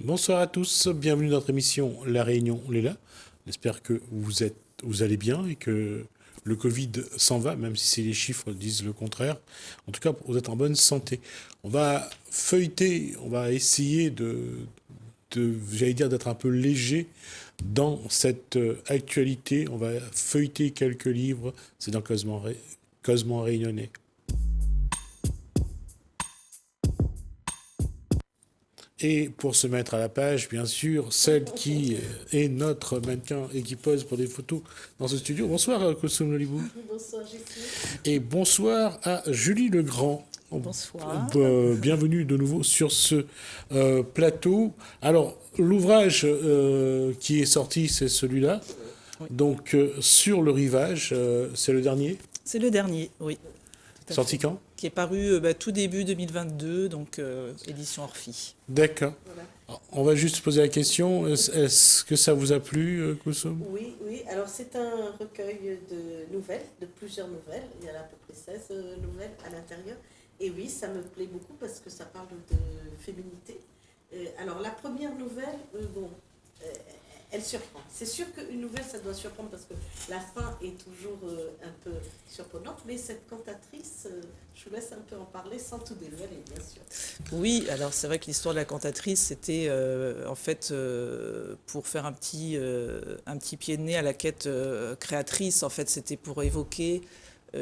Bonsoir à tous, bienvenue dans notre émission La Réunion, on est là. J'espère que vous allez bien et que le Covid s'en va, même si les chiffres disent le contraire. En tout cas, vous êtes en bonne santé. On va feuilleter, on va essayer j'allais dire, d'être un peu léger dans cette actualité. On va feuilleter quelques livres. C'est dans Cosmo Réunionnais. Et pour se mettre à la page, bien sûr, celle qui est notre mannequin et qui pose pour des photos dans ce studio. Bonsoir, Kosoum Lolibou. Bonsoir, Jessie. Et bonsoir à Julie Legrand. Bonsoir. Bienvenue de nouveau sur ce plateau. Alors, l'ouvrage qui est sorti, c'est celui-là. Oui. Donc, sur le rivage, c'est le dernier. C'est le dernier, oui. Sorti quand ? Qui est paru tout début 2022, donc édition Orphi. D'accord. Voilà. On va juste poser la question. Est-ce que ça vous a plu, Kosoum ? Oui, oui. Alors c'est un recueil de nouvelles, de plusieurs nouvelles. Il y en a à peu près 16 nouvelles à l'intérieur. Et oui, ça me plaît beaucoup parce que ça parle de féminité. Alors la première nouvelle, elle surprend. C'est sûr qu'une nouvelle, ça doit surprendre parce que la fin est toujours un peu surprenante. Mais cette cantatrice, je vous laisse un peu en parler sans tout dévoiler, bien sûr. Oui, alors c'est vrai que l'histoire de la cantatrice, c'était pour faire un petit pied de nez à la quête créatrice. En fait, c'était pour évoquer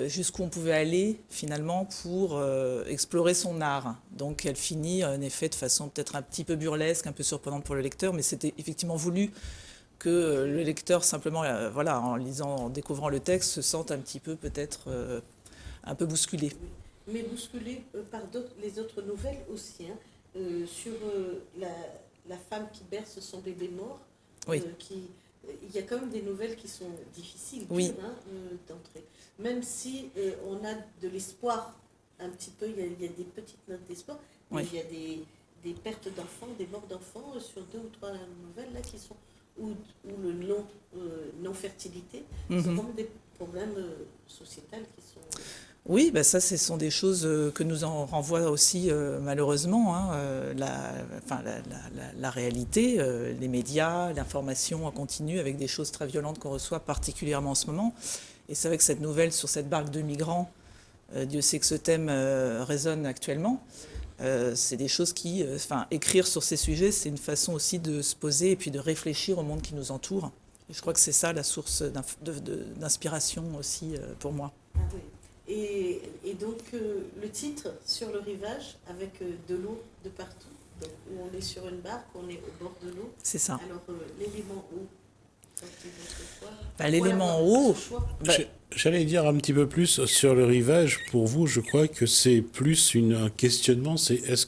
jusqu'où on pouvait aller finalement pour explorer son art. Donc elle finit en effet de façon peut-être un petit peu burlesque, un peu surprenante pour le lecteur, mais c'était effectivement voulu que le lecteur simplement, en lisant, en découvrant le texte, se sente un petit peu peut-être un peu bousculé. Oui. Mais bousculé par les autres nouvelles aussi, hein, sur la femme qui berce son bébé mort. Oui. Il y a quand même des nouvelles qui sont difficiles Oui. d'entrer. Même si on a de l'espoir un petit peu, il y a des petites notes d'espoir, mais Oui. il y a des pertes d'enfants, des morts d'enfants sur 2 ou 3 nouvelles là, qui sont, ou le non-fertilité, sont vraiment des problèmes sociétals qui sont... Oui, bah ça, ce sont des choses que nous en renvoient aussi malheureusement la réalité, les médias, l'information en continu avec des choses très violentes qu'on reçoit particulièrement en ce moment. Et c'est vrai que cette nouvelle sur cette barque de migrants, Dieu sait que ce thème résonne actuellement. C'est des choses qui, écrire sur ces sujets, c'est une façon aussi de se poser et puis de réfléchir au monde qui nous entoure. Et je crois que c'est ça la source d'inspiration aussi pour moi. Ah oui. Et donc le titre sur le rivage avec de l'eau de partout, donc où on est sur une barque, on est au bord de l'eau. C'est ça. Alors l'élément eau, ça c'est votre choix. L'élément eau, J'allais dire un petit peu plus sur le rivage. Pour vous, je crois que c'est plus un questionnement, c'est est-ce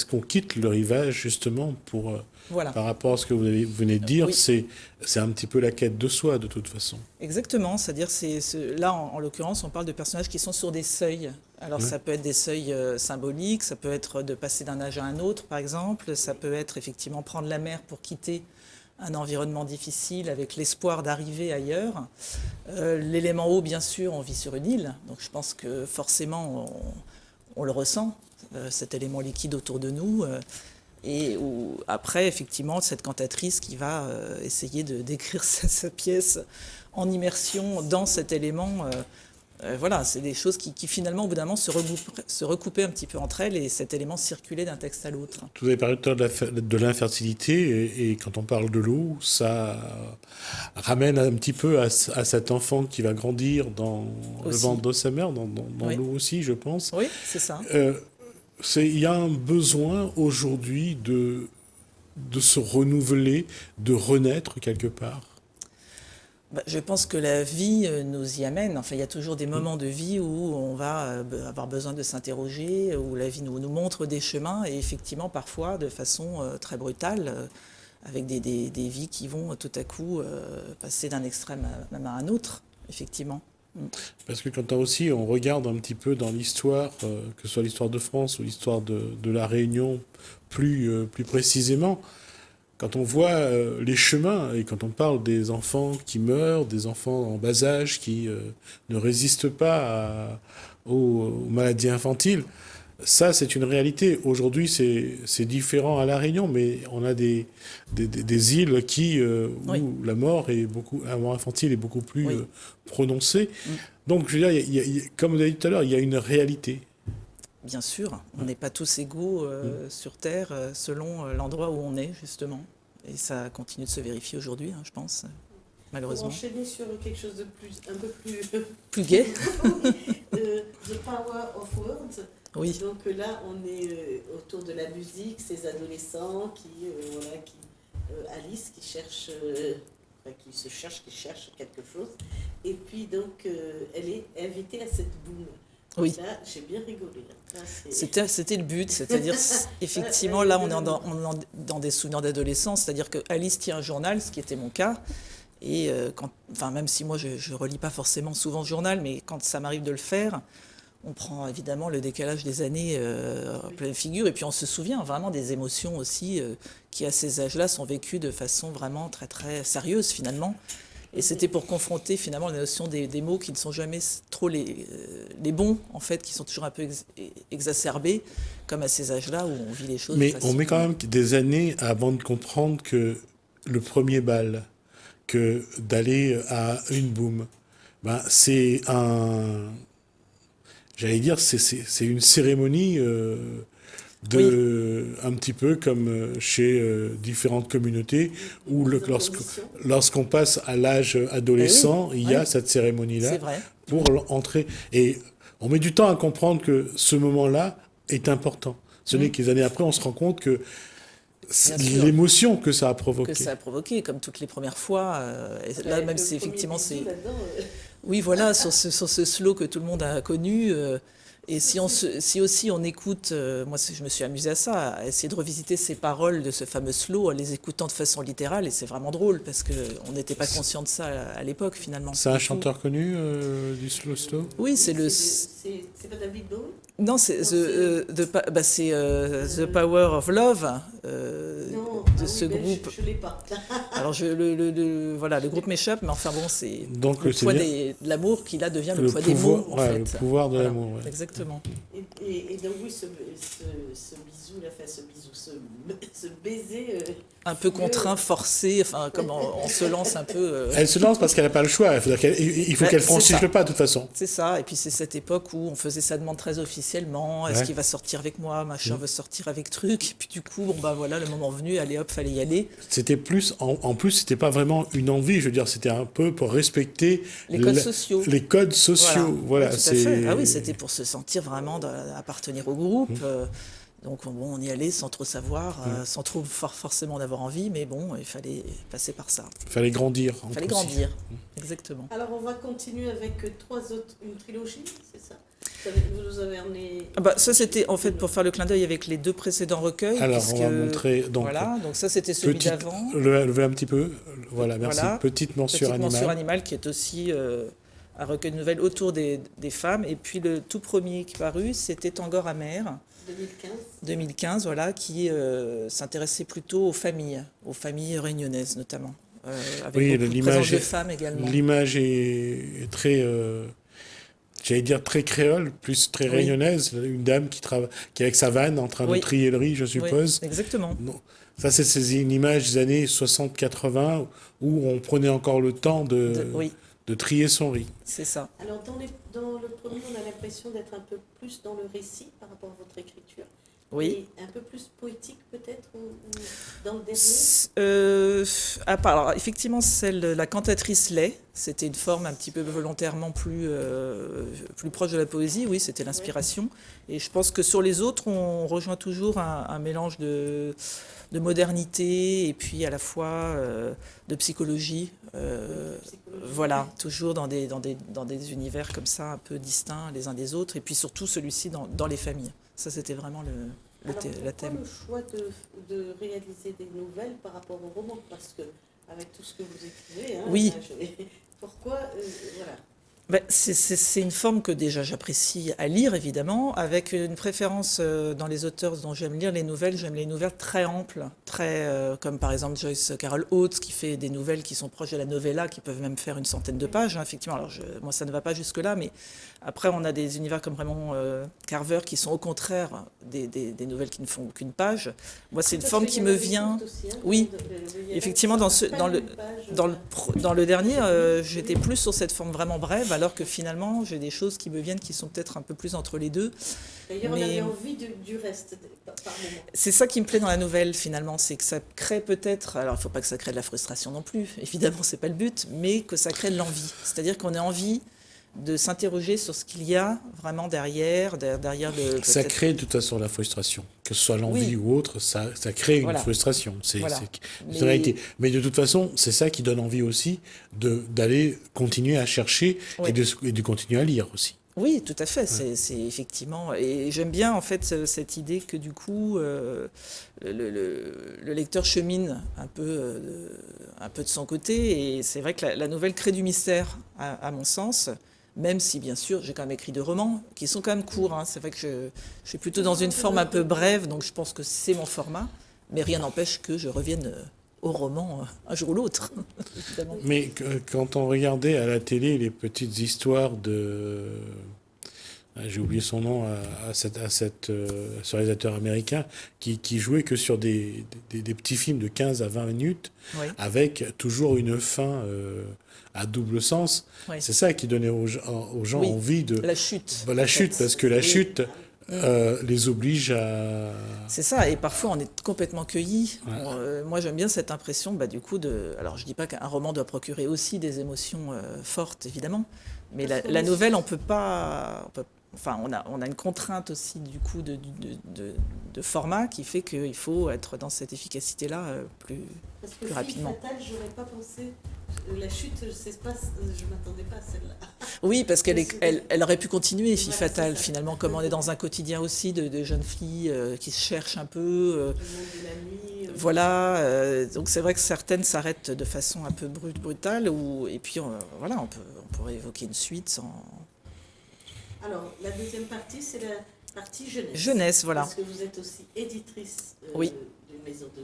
qu'on quitte le rivage justement pour... Voilà. Par rapport à ce que vous venez de dire, Oui. c'est un petit peu la quête de soi, de toute façon. Exactement, c'est-à-dire là, en l'occurrence, on parle de personnages qui sont sur des seuils. Alors, ça peut être des seuils symboliques, ça peut être de passer d'un âge à un autre, par exemple. Ça peut être effectivement prendre la mer pour quitter un environnement difficile avec l'espoir d'arriver ailleurs. L'élément eau, bien sûr, on vit sur une île, donc je pense que forcément, on le ressent, cet élément liquide autour de nous. Et après, effectivement, cette cantatrice qui va essayer de décrire sa pièce en immersion dans cet élément. Voilà, c'est des choses qui finalement, au bout d'un moment, se recoupaient un petit peu entre elles et cet élément circulait d'un texte à l'autre. Vous avez parlé tout à l'heure de l'infertilité et quand on parle de l'eau, ça ramène un petit peu à cet enfant qui va grandir dans le ventre de sa mère, dans Oui. l'eau aussi, je pense. Oui, c'est ça. Il y a un besoin aujourd'hui de se renouveler, de renaître quelque part. Je pense que la vie nous y amène. Enfin, il y a toujours des moments de vie où on va avoir besoin de s'interroger, où la vie nous montre des chemins, et effectivement, parfois, de façon très brutale, avec des vies qui vont tout à coup passer d'un extrême même à un autre, effectivement. Parce que quand on regarde un petit peu dans l'histoire, que ce soit l'histoire de France ou l'histoire de la Réunion plus précisément, quand on voit les chemins et quand on parle des enfants qui meurent, des enfants en bas âge qui ne résistent pas aux maladies infantiles, Ça, c'est une réalité. Aujourd'hui, c'est différent à La Réunion, mais on a des îles Oui. où la mort infantile est beaucoup plus Oui. prononcée. Mm. Donc, je veux dire, comme vous avez dit tout à l'heure, il y a une réalité. Bien sûr, on n'est pas tous égaux sur Terre selon l'endroit où on est, justement. Et ça continue de se vérifier aujourd'hui, je pense, Pour malheureusement. enchaîner sur quelque chose de un peu plus Plus gai. The Power of Words. Oui. Donc là, on est autour de la musique, ces adolescents Alice qui cherche, qui cherche quelque chose. Et puis donc, elle est invitée à cette boum. Oui. Là, j'ai bien rigolé. Là, C'était le but, c'est-à-dire, effectivement, là, on est dans des souvenirs d'adolescence, c'est-à-dire que Alice tient un journal, ce qui était mon cas, et même si moi, je ne relis pas forcément souvent ce journal, mais quand ça m'arrive de le faire, on prend évidemment le décalage des années en pleine figure, et puis on se souvient vraiment des émotions aussi qui, à ces âges-là, sont vécues de façon vraiment très, très sérieuse, finalement. Et c'était pour confronter finalement la notion des mots qui ne sont jamais trop les bons, en fait, qui sont toujours un peu exacerbés, comme à ces âges-là où on vit les choses. Mais on met quand même des années avant de comprendre que le premier bal, que d'aller à une boum, ben c'est j'allais dire, c'est une cérémonie un petit peu comme chez différentes communautés où lorsqu'on passe à l'âge adolescent, il y a cette cérémonie-là pour entrer. Et on met du temps à comprendre que ce moment-là est important. Ce n'est que les années après, on se rend compte que l'émotion que ça a provoqué. Que ça a provoqué, comme toutes les premières fois. Là, même si effectivement c'est... Oui, voilà, sur ce slow que tout le monde a connu. Et si aussi on écoute, moi je me suis amusée à ça, à essayer de revisiter ces paroles de ce fameux slow en les écoutant de façon littérale, et c'est vraiment drôle parce qu'on n'était pas conscient de ça à l'époque finalement. C'est un chanteur connu du slow? Oui, c'est pas David Bowie? Non, c'est The Power of Love de ce groupe. Je l'ai pas. Alors le groupe m'échappe, mais enfin bon, c'est donc le poids de l'amour qui là devient le poids des mots. En fait. Le pouvoir de l'amour. Ouais. Exactement. Et donc oui, ce bisou, ce baiser. Un peu contraint, forcé, enfin comme on se lance un peu. Elle se lance parce qu'elle n'a pas le choix. Il faut qu'elle franchisse le pas de toute façon. C'est ça. Et puis c'est cette époque où on faisait sa demande très officiellement. Est-ce qu'il va sortir avec moi? Machin veut sortir avec truc. Et puis du coup, voilà, le moment venu, allez hop, fallait y aller. C'était plus, en plus, c'était pas vraiment une envie. Je veux dire, c'était un peu pour respecter les codes sociaux. Les codes sociaux. Voilà. Ouais, tout à fait. Ah oui, c'était pour se sentir vraiment appartenir au groupe. Donc on y allait sans trop savoir, sans trop forcément d'avoir envie, mais bon, il fallait passer par ça. Il fallait grandir. Il fallait grandir, exactement. Alors on va continuer avec une trilogie, c'est ça? Vous nous avez emmené... Ça c'était en fait pour faire le clin d'œil avec les deux précédents recueils. Alors on va montrer... Donc ça c'était celui d'avant. Levez un petit peu, voilà, merci. Petite morsure animale. Petite morsure animale qui est aussi... un recueil de nouvelles autour des femmes. Et puis le tout premier qui est paru, c'était Tangor amer. 2015, voilà, qui s'intéressait plutôt aux familles réunionnaises notamment. Avec beaucoup de présence de femmes également. L'image est très, j'allais dire très créole, plus très réunionnaise. Une dame qui est avec sa vanne en train de trier le riz, je suppose. Oui, exactement. Non. Ça, c'est une image des années 60-80 où on prenait encore le temps de trier son riz. C'est ça. Alors, dans le premier, on a l'impression d'être un peu plus dans le récit par rapport à votre écriture. Oui. Et un peu plus poétique, peut-être, ou dans le dernier alors, effectivement, la cantatrice Lay, c'était une forme un petit peu volontairement plus proche de la poésie. Oui, c'était l'inspiration. Ouais. Et je pense que sur les autres, on rejoint toujours un mélange de modernité et puis à la fois de psychologie. Voilà, toujours dans des univers comme ça, un peu distincts les uns des autres, et puis surtout celui-ci dans les familles. Ça, c'était vraiment la thème. Pourquoi le choix de réaliser des nouvelles par rapport au roman? Parce que avec tout ce que vous écrivez, oui. Pourquoi voilà. Ben, c'est une forme que déjà j'apprécie à lire, évidemment, avec une préférence dans les auteurs dont j'aime lire les nouvelles. J'aime les nouvelles très amples, comme par exemple Joyce Carol Oates, qui fait des nouvelles qui sont proches de la novella, qui peuvent même faire une centaine de pages, hein, effectivement. Alors, moi, ça ne va pas jusque-là, mais après, on a des univers comme Raymond Carver qui sont au contraire des nouvelles qui ne font qu'une page. Moi, c'est une forme qui me vient... Oui, effectivement, dans le dernier, j'étais plus sur cette forme vraiment brève, alors que finalement, j'ai des choses qui me viennent qui sont peut-être un peu plus entre les deux. D'ailleurs, on avait envie du reste par moment. C'est ça qui me plaît dans la nouvelle, finalement, c'est que ça crée peut-être... Alors, il ne faut pas que ça crée de la frustration non plus, évidemment, ce n'est pas le but, mais que ça crée de l'envie. C'est-à-dire qu'on a envie de s'interroger sur ce qu'il y a vraiment derrière le... Ça crée de toute façon la frustration, que ce soit l'envie ou autre, ça crée une frustration. C'est une réalité. Mais de toute façon, c'est ça qui donne envie aussi d'aller continuer à chercher et de continuer à lire aussi. Oui, tout à fait. C'est effectivement... Et j'aime bien, en fait, cette idée que, du coup, le lecteur chemine un peu de son côté. Et c'est vrai que la nouvelle crée du mystère, à mon sens, même si, bien sûr, j'ai quand même écrit 2 romans qui sont quand même courts. Hein. C'est vrai que je suis plutôt dans une forme un peu brève, donc je pense que c'est mon format. Mais rien n'empêche que je revienne au roman un jour ou l'autre, évidemment. Mais quand on regardait à la télé les petites histoires de... J'ai oublié son nom, à ce réalisateur américain qui jouait que sur des petits films de 15 à 20 minutes, avec toujours une fin à double sens. Oui. C'est ça qui donnait aux gens envie de... La chute. La chute, parce que la chute les oblige à... C'est ça, et parfois on est complètement cueilli. Ouais. Moi j'aime bien cette impression, du coup, Alors je dis pas qu'un roman doit procurer aussi des émotions fortes, évidemment, mais la nouvelle, on peut pas... Enfin, on a une contrainte aussi du coup de format qui fait qu'il faut être dans cette efficacité-là plus rapidement. Parce que Fille fatale, j'aurais pas pensé. La chute, je m'attendais pas à celle-là. Oui, parce qu'elle aurait pu continuer, Fille fatale, finalement, comme on est dans un quotidien aussi de jeunes filles qui se cherchent un peu. Voilà, donc c'est vrai que certaines s'arrêtent de façon un peu brutale, et puis on pourrait évoquer une suite sans... Alors, la deuxième partie, c'est la partie jeunesse. Jeunesse, voilà. Parce que vous êtes aussi éditrice oui. d'une maison de...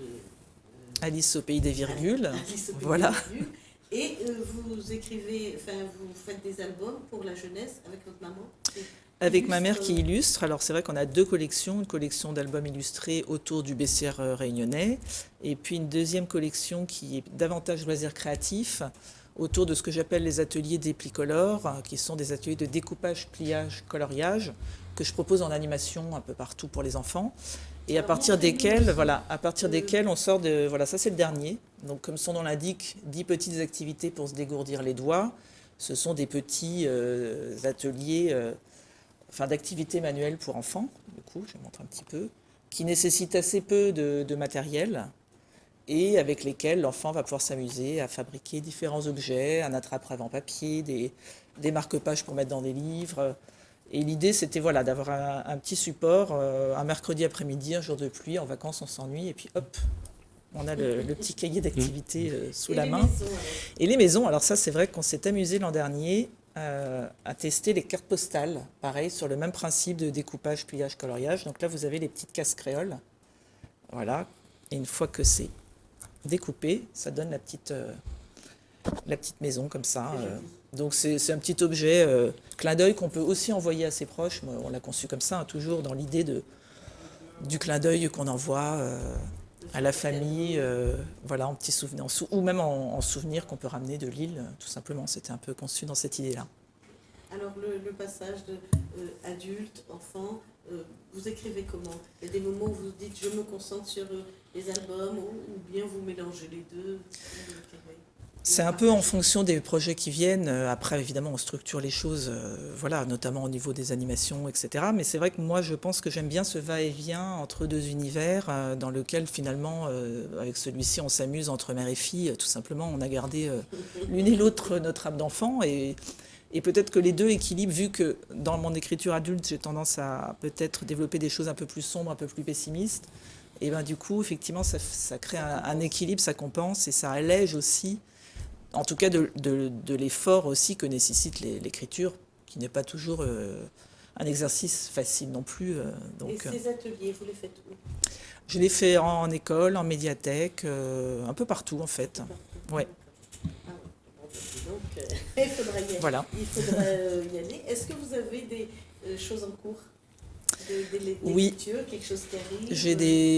Alice au pays des virgules. Alice au pays voilà. des virgules. Et vous écrivez, vous faites des albums pour la jeunesse avec votre maman. Avec ma mère qui illustre. Alors, c'est vrai qu'on a 2 collections. Une collection d'albums illustrés autour du bestiaire réunionnais. Et puis une deuxième collection qui est davantage loisirs créatifs, autour de ce que j'appelle les ateliers déplicolores, qui sont des ateliers de découpage, pliage, coloriage, que je propose en animation un peu partout pour les enfants, et à partir desquels on sort de... Voilà, ça c'est le dernier. Donc comme son nom l'indique, 10 petites activités pour se dégourdir les doigts. Ce sont des petits ateliers, d'activités manuelles pour enfants, du coup, je montre un petit peu, qui nécessitent assez peu de matériel, et avec lesquels l'enfant va pouvoir s'amuser à fabriquer différents objets, un attrape-rêve en papier, des marque-pages pour mettre dans des livres. Et l'idée, c'était d'avoir un petit support, un mercredi après-midi, un jour de pluie, en vacances, on s'ennuie, et puis hop, on a le petit cahier d'activités sous la main. Et les maisons, alors ça, c'est vrai qu'on s'est amusé l'an dernier à tester les cartes postales, pareil, sur le même principe de découpage, pliage, coloriage. Donc là, vous avez les petites cases créoles. Voilà. Et une fois que c'est découpé, ça donne la petite maison comme ça. Donc c'est un petit objet clin d'œil qu'on peut aussi envoyer à ses proches. On l'a conçu comme ça, toujours dans l'idée du clin d'œil qu'on envoie à la famille, en petit souvenir, ou même en souvenir qu'on peut ramener de Lille, tout simplement. C'était un peu conçu dans cette idée-là. Alors le passage de adulte, enfant, vous écrivez comment? Il y a des moments où vous dites je me concentre sur les albums, ou bien vous mélangez les deux? C'est un peu en fonction des projets qui viennent. Après, évidemment, on structure les choses, notamment au niveau des animations, etc. Mais c'est vrai que moi, je pense que j'aime bien ce va-et-vient entre 2 univers, dans lequel, finalement, avec celui-ci, on s'amuse entre mère et fille. Tout simplement, on a gardé l'une et l'autre notre âme d'enfant. Et peut-être que les deux équilibrent, vu que dans mon écriture adulte, j'ai tendance à peut-être développer des choses un peu plus sombres, un peu plus pessimistes. Et du coup, effectivement, ça crée un équilibre, ça compense et ça allège aussi en tout cas de l'effort aussi que nécessite l'écriture, qui n'est pas toujours un exercice facile non plus. Et ces ateliers, vous les faites où? Je les fais en école, en médiathèque, un peu partout en fait. Ouais. Ah, bon, donc, il faudra y aller. Voilà. Il faudra y aller. Est-ce que vous avez des choses en cours Oui. d'écriture, quelque chose qui arrive?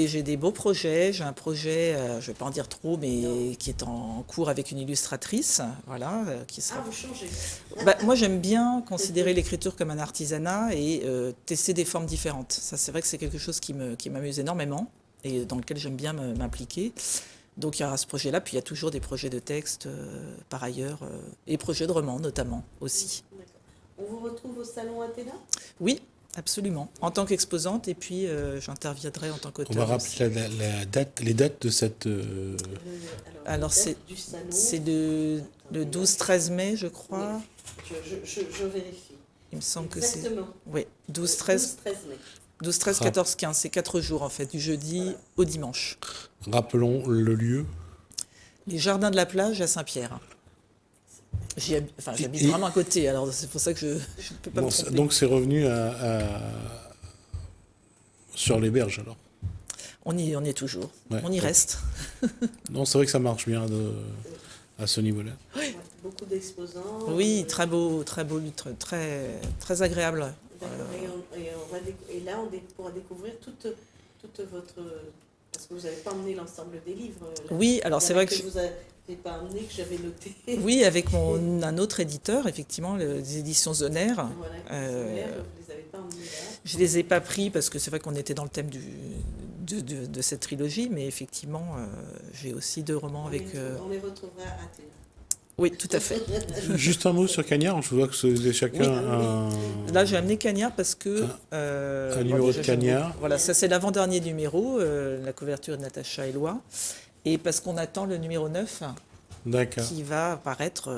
J'ai des beaux projets. J'ai un projet, je ne vais pas en dire trop, mais qui est en cours avec une illustratrice. Voilà, qui sera... Ah, vous changez. Moi, j'aime bien considérer l'écriture comme un artisanat et tester des formes différentes. Ça, c'est vrai que c'est quelque chose qui m'amuse énormément et dans lequel j'aime bien m'impliquer. Donc, il y aura ce projet-là. Puis, il y a toujours des projets de texte par ailleurs et projets de romans notamment aussi. D'accord. On vous retrouve au Salon Athéna? Oui, absolument. En tant qu'exposante et puis j'interviendrai en tant qu'auteur. On va rappeler les dates de cette... Alors, c'est le 12-13 mai, je crois. Oui. Je vérifie. Il me semble que c'est... Exactement. Oui, 12-13 mai. 12, 13, 14, 15, c'est 4 jours en fait, du jeudi au dimanche. Rappelons le lieu. Les Jardins de la Plage à Saint-Pierre. J'habite vraiment à côté, alors c'est pour ça que je ne peux pas me tromper. Donc c'est revenu sur les berges alors. On y est toujours, ouais, on y reste. Non, c'est vrai que ça marche bien à ce niveau-là. Ouais, beaucoup d'exposants. Oui, très beau, très agréable. Et là, on pourra découvrir toute votre... Parce que vous n'avez pas emmené l'ensemble des livres. Oui, alors c'est vrai que... vous n'avez pas emmené, que j'avais noté. Oui, avec un autre éditeur, effectivement, les éditions Zoner. Voilà, vous ne les avez pas emmenés là. Je ne les ai pas pris parce que c'est vrai qu'on était dans le thème de cette trilogie, mais effectivement, j'ai aussi 2 romans avec... On les retrouvera à Athéna. Oui, tout à fait. Juste un mot sur Cagnard, je vois que vous avez chacun un... Là, j'ai amené Cagnard parce que... un numéro de Cagnard. Voilà, ça c'est l'avant-dernier numéro, la couverture de Natacha Eloi, et parce qu'on attend le numéro 9, qui va apparaître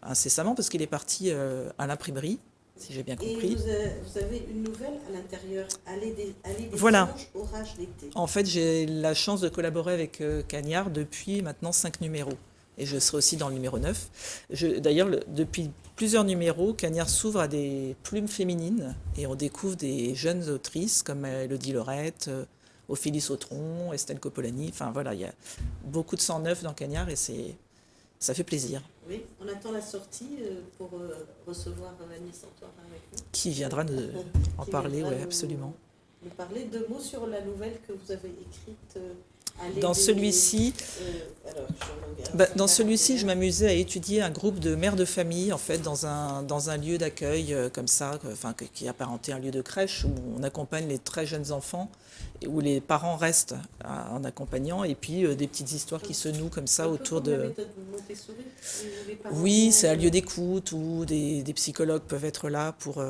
incessamment, parce qu'il est parti à l'imprimerie, si j'ai bien compris. Et vous avez une nouvelle à l'intérieur, Aller des voilà. songes, orage d'été. En fait, j'ai la chance de collaborer avec Cagnard depuis maintenant 5 numéros. Et je serai aussi dans le numéro 9. D'ailleurs, depuis plusieurs numéros, Cagnard s'ouvre à des plumes féminines et on découvre des jeunes autrices comme Elodie Lorette, Ophélie Sautron, Estelle Coppolani. Enfin voilà, il y a beaucoup de sang neuf dans Cagnard et ça fait plaisir. Oui, on attend la sortie pour recevoir Agnès Santoire avec nous. Qui viendra en parler, oui, absolument. Nous parler 2 mots sur la nouvelle que vous avez écrite. Dans celui-ci, je m'amusais à étudier un groupe de mères de famille en fait dans un lieu d'accueil comme ça, qui est apparenté à un lieu de crèche où on accompagne les très jeunes enfants, où les parents restent en accompagnant, et puis des petites histoires qui se nouent comme ça autour de... La méthode Montessori, oui, c'est un lieu d'écoute où des psychologues peuvent être là pour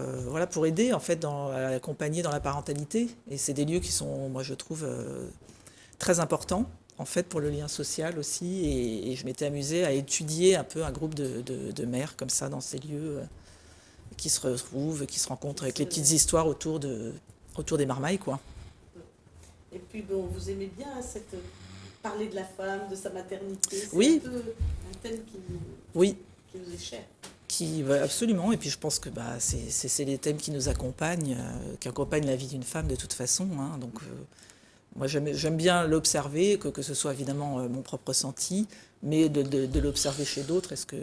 aider en fait à accompagner dans la parentalité, et c'est des lieux qui sont, moi je trouve, très important en fait pour le lien social aussi, et je m'étais amusée à étudier un peu un groupe de mères comme ça dans ces lieux qui se retrouvent, qui se rencontrent avec les petites histoires autour des marmailles quoi. Et puis bon, vous aimez bien parler de la femme, de sa maternité, c'est oui. un peu un thème qui vous est cher. Absolument, et puis je pense que c'est les thèmes qui nous accompagnent, qui accompagnent la vie d'une femme de toute façon, hein, donc moi, j'aime bien l'observer, que ce soit évidemment mon propre ressenti, mais de l'observer chez d'autres. Est-ce que...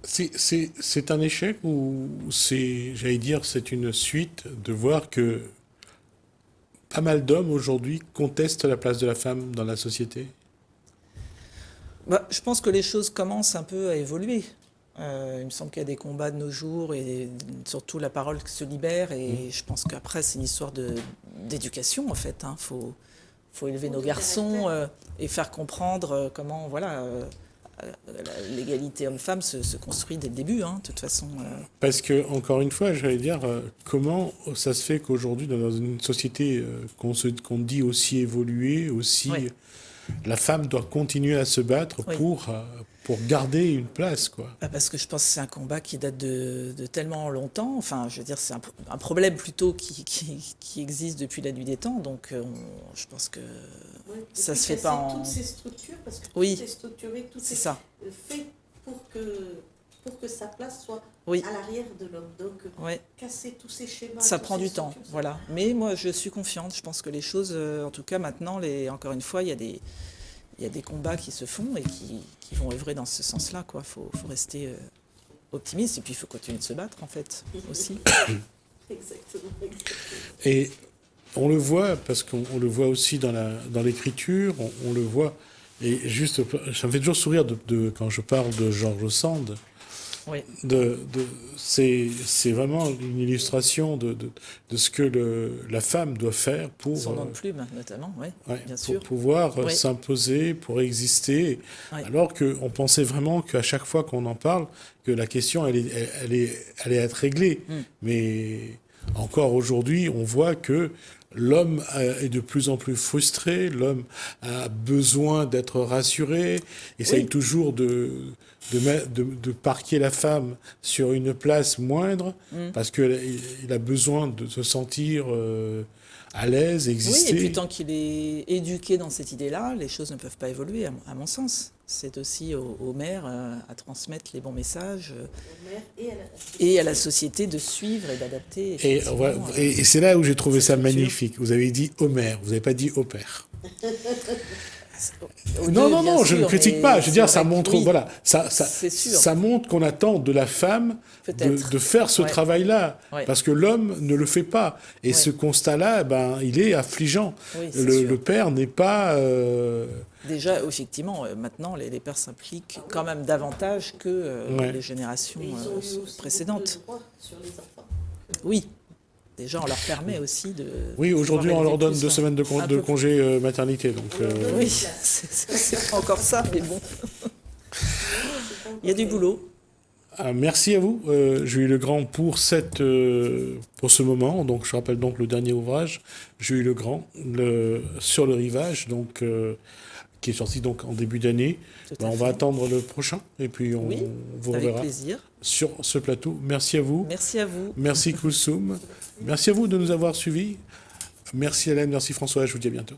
C'est un échec ou j'allais dire, c'est une suite de voir que pas mal d'hommes aujourd'hui contestent la place de la femme dans la société? Je pense que les choses commencent un peu à évoluer. Il me semble qu'il y a des combats de nos jours et surtout la parole qui se libère, et je pense qu'après c'est une histoire d'éducation en fait. Faut élever nos garçons et faire comprendre comment l'égalité homme-femme se construit dès le début, hein, de toute façon. Parce que, encore une fois, j'allais dire, comment ça se fait qu'aujourd'hui, dans une société qu'on dit aussi évoluée, aussi, la femme doit continuer à se battre pour garder une place, quoi. Parce que je pense que c'est un combat qui date de tellement longtemps. Enfin, je veux dire, c'est un problème plutôt qui existe depuis la nuit des temps. Donc, je pense que ça se fait pas en... toutes ces structures, parce que tout oui, est structuré, tout c'est ça. Fait pour que sa place soit Oui. à l'arrière de l'homme. Donc, Ouais. casser tous ces schémas. Ça tous prend ces du temps, structures, voilà. Mais moi, je suis confiante. Je pense que les choses, en tout cas maintenant, encore une fois, il y a des combats qui se font et qui vont œuvrer dans ce sens-là, quoi. Faut rester optimiste et puis il faut continuer de se battre, en fait, aussi. Exactement. Et on le voit, parce qu'on le voit aussi dans l'écriture, on le voit. Et juste, ça me fait toujours sourire quand je parle de George Sand. Oui. C'est vraiment une illustration de ce que la femme doit faire pour... Son nom de plume, notamment, oui, bien pour sûr. pouvoir Oui. s'imposer, pour exister. Oui. Alors qu'on pensait vraiment qu'à chaque fois qu'on en parle, que la question allait être réglée. Mais encore aujourd'hui, on voit que l'homme est de plus en plus frustré, l'homme a besoin d'être rassuré, essaye toujours de parquer la femme sur une place moindre, parce qu'il a besoin de se sentir à l'aise, exister. Oui, et puis tant qu'il est éduqué dans cette idée-là, les choses ne peuvent pas évoluer, à mon sens. C'est aussi aux mères à transmettre les bons messages et à la société de suivre et d'adapter. Et c'est là où j'ai trouvé ça magnifique. Vous avez dit au maire, vous n'avez pas dit au père. Non, je ne critique pas. Je veux dire, ça montre, voilà, ça montre qu'on attend de la femme de faire ce travail-là, parce que l'homme ne le fait pas. Et ce constat-là, il est affligeant. Oui, le père n'est pas. Déjà, effectivement, maintenant, les pères s'impliquent quand même davantage que les générations précédentes. Droit sur les enfants. Oui. Déjà, on leur permet aussi de... Oui, aujourd'hui, on leur donne 2 semaines de peu congé maternité. Donc, oui, c'est pas encore ça, mais bon. Il y a du boulot. Merci à vous, Julie Legrand, pour ce moment. Donc, je rappelle donc le dernier ouvrage, Julie Legrand, sur le rivage, donc, qui est sorti donc en début d'année. On va attendre le prochain, et puis on vous reverra sur ce plateau. Merci à vous. Merci à vous. Merci Koulsoum. Merci à vous de nous avoir suivis. Merci Hélène, merci François, je vous dis à bientôt.